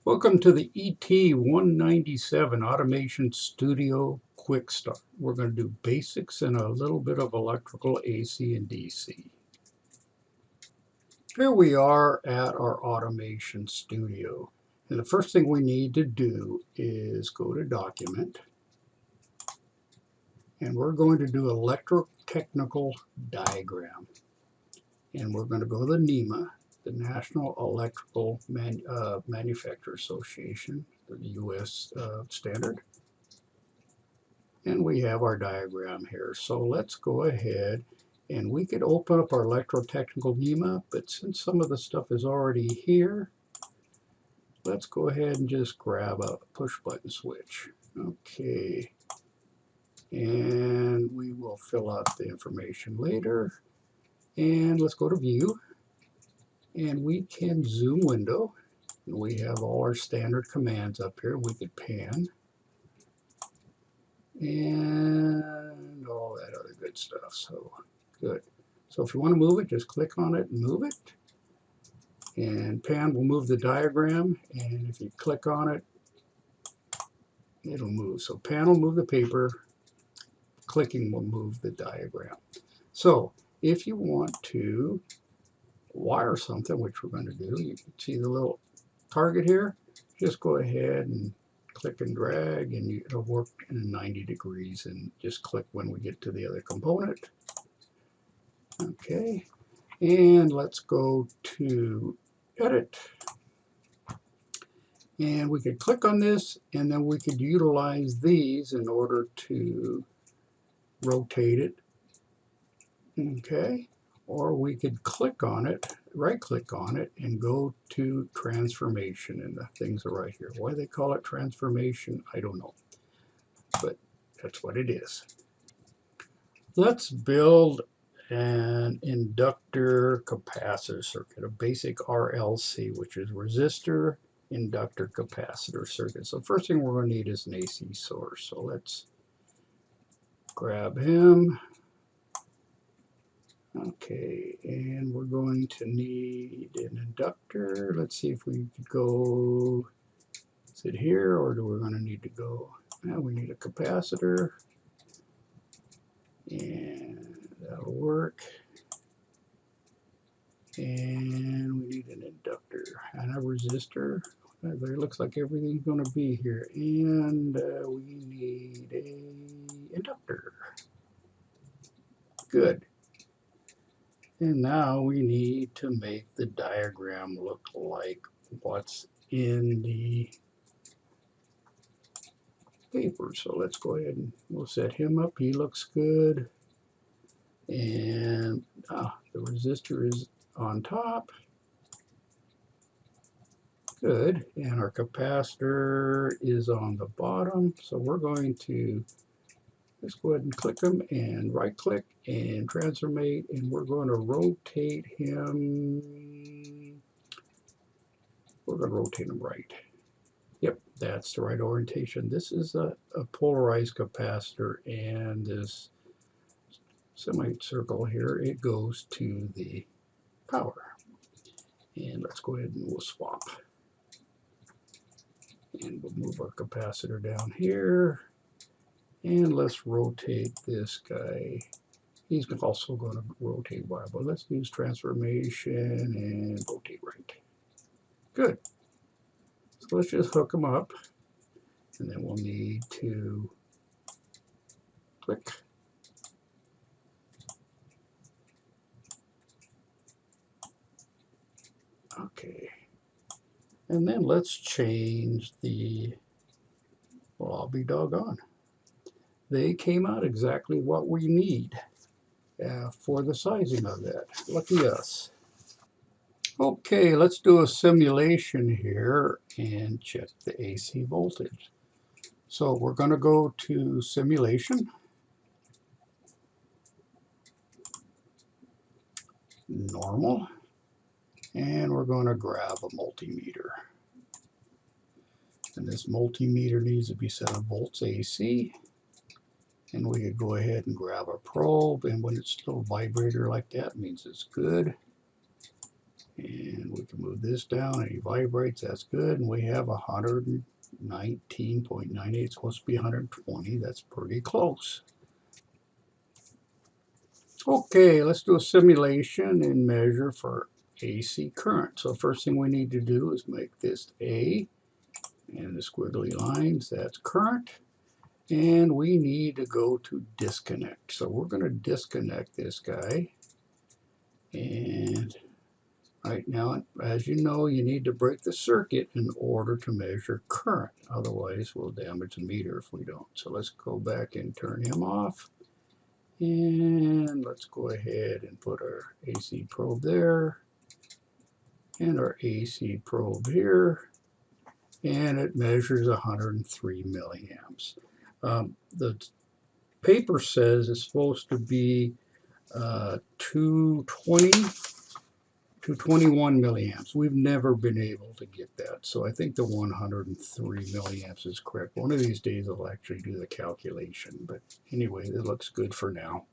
Welcome to the ET-197 Automation Studio Quick Start. We're going to do basics and a little bit of electrical AC and DC. Here we are at our Automation Studio. And the first thing we need to do is go to Document. And we're going to do Electrotechnical Diagram. And we're going to go to the NEMA, the National Electrical Manufacturer Association, the U.S. standard. And we have our diagram here. So let's go ahead and we could open up our electrotechnical NEMA, but since some of the stuff is already here, let's go ahead and just grab a push button switch. Okay. And we will fill out the information later. And let's go to View. And we can zoom window. And we have all our standard commands up here. We could pan. And all that other good stuff. So good. So if you want to move it, just click on it and move it. And pan will move the diagram. And if you click on it, it'll move. So pan will move the paper. Clicking will move the diagram. So if you want to wire something, which we're going to do, you can see the little target here. Just go ahead and click and drag, and it'll work in 90 degrees, and just click when we get to the other component. Okay, and let's go to Edit. And we could click on this, and then we could utilize these in order to rotate it. Okay, or we could click on it, right click on it, and go to transformation, and the things are right here. Why they call it transformation, I don't know, but that's what it is. Let's build an inductor capacitor circuit, a basic RLC, which is resistor inductor capacitor circuit. So first thing we're going to need is an AC source. So let's grab him. Okay, and we're going to need an inductor. Let's see if we could go, is it here, or do we going to need to go, now we need a capacitor, and that'll work. And we need an inductor and a resistor. It looks like everything's going to be here, and we need a inductor. Good. And now we need to make the diagram look like what's in the paper. So let's go ahead and we'll set him up. He looks good. And the resistor is on top. Good. And our capacitor is on the bottom. So we're going to let's go ahead and click them and right click and transformate, and we're going to rotate him. We're going to rotate him right. Yep, that's the right orientation. This is a polarized capacitor, and this semicircle here, it goes to the power. And let's go ahead and we'll swap. And we'll move our capacitor down here. And let's rotate this guy. He's also going to rotate by, but let's use transformation and rotate right. Good. So let's just hook them up. And then we'll need to click. Okay. And then let's change the, well, I'll be doggone. They came out exactly what we need for the sizing of that. Lucky us. Okay, let's do a simulation here and check the AC voltage. So we're going to go to Simulation, Normal, and we're going to grab a multimeter. And this multimeter needs to be set on volts AC. And we could go ahead and grab a probe, and when it's still a vibrator like that, means it's good. And we can move this down, and he vibrates, that's good. And we have 119.98, it's supposed to be 120, that's pretty close. Okay, let's do a simulation and measure for AC current. So first thing we need to do is make this A, and the squiggly lines, that's current. And we need to go to disconnect. So we're going to disconnect this guy. And right now, as you know, you need to break the circuit in order to measure current. Otherwise, we'll damage the meter if we don't. So let's go back and turn him off. And let's go ahead and put our AC probe there. And our AC probe here. And it measures 103 milliamps. The paper says it's supposed to be 221 milliamps. We've never been able to get that, so I think the 103 milliamps is correct. One of these days I'll actually do the calculation, but anyway, it looks good for now.